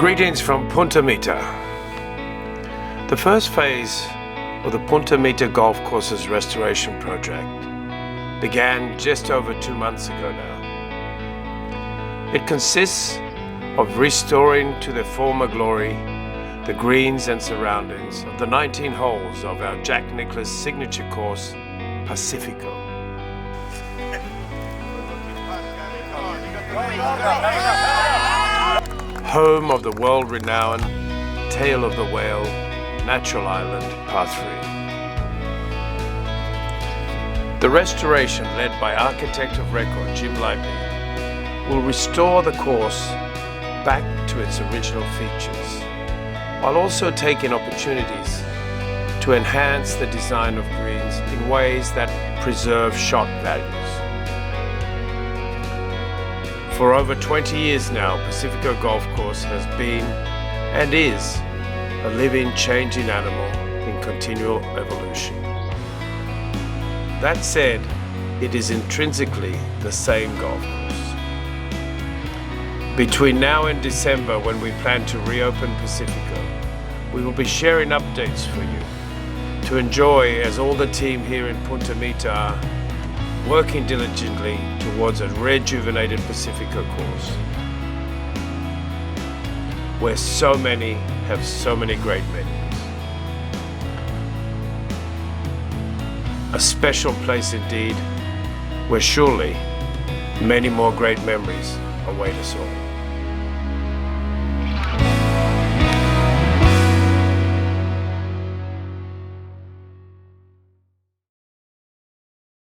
Greetings from Punta Mita. The first phase of the Punta Mita golf course's restoration project began just over 2 months ago now. It consists of restoring to their former glory the greens and surroundings of the 19 holes of our Jack Nicklaus signature course, Pacifico. Home of the world-renowned Tail of the Whale Natural Island Par 3. The restoration, led by architect of record Jim Libby, will restore the course back to its original features, while also taking opportunities to enhance the design of greens in ways that preserve shot values. For over 20 years now, Pacifico Golf Course has been and is a living, changing animal in continual evolution. That said, it is intrinsically the same golf course. Between now and December, when we plan to reopen Pacifico, we will be sharing updates for you to enjoy as all the team here in Punta Mita are working diligently towards a rejuvenated Pacifico course, where so many have so many great memories. A special place indeed, where surely many more great memories await us all.